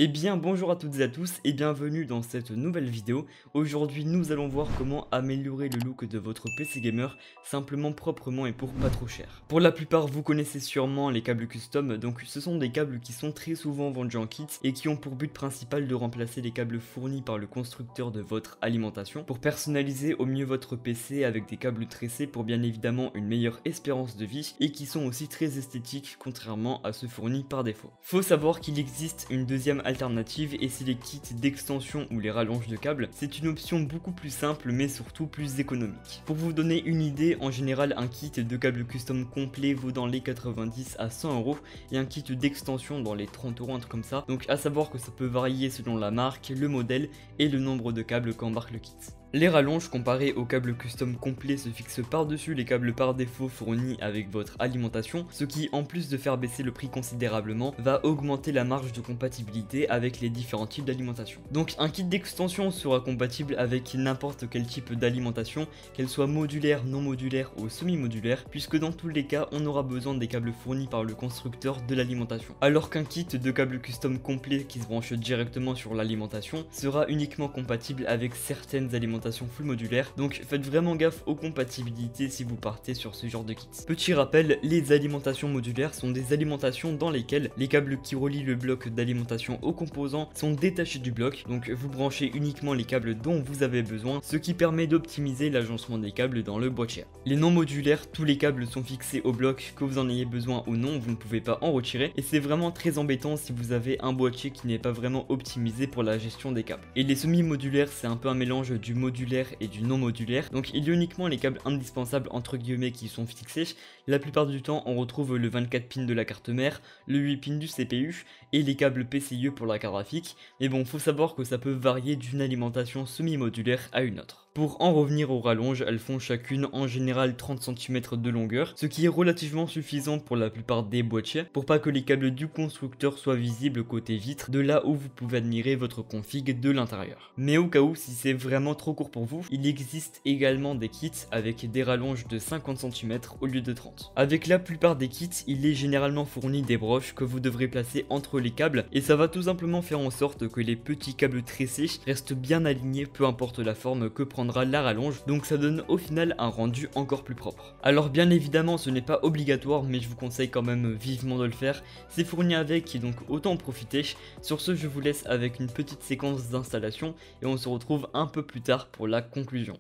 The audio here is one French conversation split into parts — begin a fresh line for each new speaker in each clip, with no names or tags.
Eh bien bonjour à toutes et à tous et bienvenue dans cette nouvelle vidéo. Aujourd'hui nous allons voir comment améliorer le look de votre PC gamer simplement, proprement et pour pas trop cher. Pour la plupart vous connaissez sûrement les câbles custom, donc ce sont des câbles qui sont très souvent vendus en kit et qui ont pour but principal de remplacer les câbles fournis par le constructeur de votre alimentation pour personnaliser au mieux votre PC avec des câbles tressés pour bien évidemment une meilleure espérance de vie et qui sont aussi très esthétiques contrairement à ceux fournis par défaut. Faut savoir qu'il existe une deuxième alternative et c'est les kits d'extension ou les rallonges de câbles. C'est une option beaucoup plus simple mais surtout plus économique. Pour vous donner une idée, en général un kit de câbles custom complet vaut dans les 90 à 100 € et un kit d'extension dans les 30 €, un truc comme ça. Donc à savoir que ça peut varier selon la marque, le modèle et le nombre de câbles qu'embarque le kit. Les rallonges comparées aux câbles custom complets se fixent par-dessus les câbles par défaut fournis avec votre alimentation, ce qui en plus de faire baisser le prix considérablement, va augmenter la marge de compatibilité avec les différents types d'alimentation. Donc un kit d'extension sera compatible avec n'importe quel type d'alimentation, qu'elle soit modulaire, non modulaire ou semi-modulaire, puisque dans tous les cas on aura besoin des câbles fournis par le constructeur de l'alimentation. Alors qu'un kit de câbles custom complet qui se branche directement sur l'alimentation sera uniquement compatible avec certaines alimentations full modulaire, donc faites vraiment gaffe aux compatibilités si vous partez sur ce genre de kit. Petit rappel, les alimentations modulaires sont des alimentations dans lesquelles les câbles qui relient le bloc d'alimentation aux composants sont détachés du bloc, donc vous branchez uniquement les câbles dont vous avez besoin, ce qui permet d'optimiser l'agencement des câbles dans le boîtier. Les non modulaires, tous les câbles sont fixés au bloc, que vous en ayez besoin ou non, vous ne pouvez pas en retirer, et c'est vraiment très embêtant si vous avez un boîtier qui n'est pas vraiment optimisé pour la gestion des câbles. Et les semi-modulaires, c'est un peu un mélange du modulaire et du non modulaire, donc il y a uniquement les câbles indispensables entre guillemets qui sont fixés. La plupart du temps on retrouve le 24 pins de la carte mère, le 8 pins du CPU et les câbles PCIe pour la carte graphique, mais bon, faut savoir que ça peut varier d'une alimentation semi-modulaire à une autre. Pour en revenir aux rallonges, elles font chacune en général 30 cm de longueur, ce qui est relativement suffisant pour la plupart des boîtiers, pour pas que les câbles du constructeur soient visibles côté vitre, de là où vous pouvez admirer votre config de l'intérieur. Mais au cas où, si c'est vraiment trop court pour vous, il existe également des kits avec des rallonges de 50 cm au lieu de 30. Avec la plupart des kits, il est généralement fourni des broches que vous devrez placer entre les câbles, et ça va tout simplement faire en sorte que les petits câbles tressés restent bien alignés peu importe la forme que prendra la rallonge, donc ça donne au final un rendu encore plus propre. Alors bien évidemment ce n'est pas obligatoire, mais je vous conseille quand même vivement de le faire, c'est fourni avec et donc autant en profiter. Sur ce, je vous laisse avec une petite séquence d'installation et on se retrouve un peu plus tard pour la conclusion.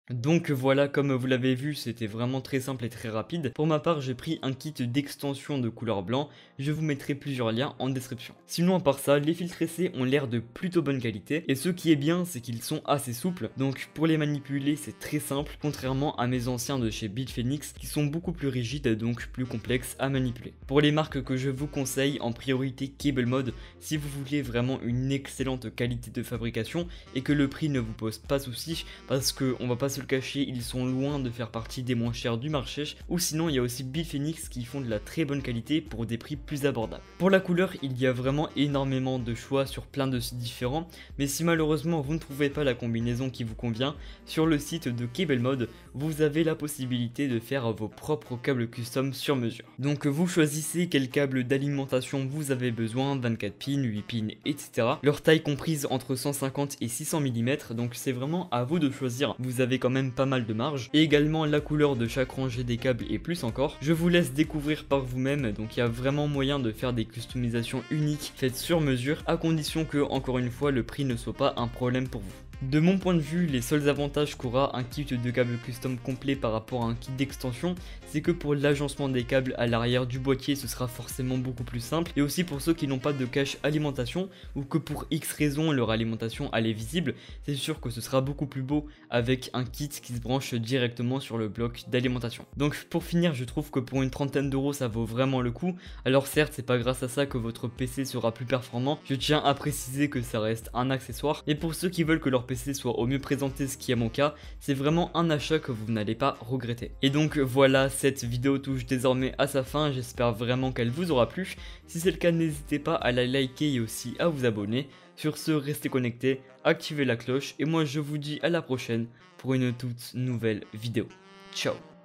Donc voilà, comme vous l'avez vu, c'était vraiment très simple et très rapide. Pour ma part, j'ai pris un kit d'extension de couleur blanc, je vous mettrai plusieurs liens en description. Sinon à part ça, les fils tressés ont l'air de plutôt bonne qualité, et ce qui est bien, c'est qu'ils sont assez souples, donc pour les manipuler c'est très simple, contrairement à mes anciens de chez Bitfenix qui sont beaucoup plus rigides, donc plus complexes à manipuler. Pour les marques que je vous conseille, en priorité CableMod, si vous voulez vraiment une excellente qualité de fabrication et que le prix ne vous pose pas souci, parce qu'on va pas se le cacher, ils sont loin de faire partie des moins chers du marché, ou sinon il y a aussi Biphoenix qui font de la très bonne qualité pour des prix plus abordables. Pour la couleur, il y a vraiment énormément de choix sur plein de sites différents, mais si malheureusement vous ne trouvez pas la combinaison qui vous convient, sur le site de CableMod, vous avez la possibilité de faire vos propres câbles custom sur mesure. Donc vous choisissez quel câble d'alimentation vous avez besoin, 24 pins, 8 pins, etc. Leur taille comprise entre 150 et 600 mm, donc c'est vraiment à vous de choisir, vous avez quand même pas mal de marge. Et également la couleur de chaque rangée des câbles et plus encore. Je vous laisse découvrir par vous-même, donc il y a vraiment moyen de faire des customisations uniques faites sur mesure, à condition que, encore une fois, le prix ne soit pas un problème pour vous. De mon point de vue, les seuls avantages qu'aura un kit de câbles custom complet par rapport à un kit d'extension, c'est que pour l'agencement des câbles à l'arrière du boîtier, ce sera forcément beaucoup plus simple, et aussi pour ceux qui n'ont pas de cache alimentation, ou que pour X raison leur alimentation elle est visible, c'est sûr que ce sera beaucoup plus beau avec un kit qui se branche directement sur le bloc d'alimentation. Donc pour finir, je trouve que pour une trentaine d'euros ça vaut vraiment le coup. Alors certes, c'est pas grâce à ça que votre PC sera plus performant, je tiens à préciser que ça reste un accessoire, et pour ceux qui veulent que leur PC soit au mieux présenté, ce qui est mon cas, c'est vraiment un achat que vous n'allez pas regretter. Et donc voilà, cette vidéo touche désormais à sa fin, j'espère vraiment qu'elle vous aura plu. Si c'est le cas, n'hésitez pas à la liker et aussi à vous abonner. Sur ce, restez connectés, activez la cloche et moi je vous dis à la prochaine pour une toute nouvelle vidéo. Ciao.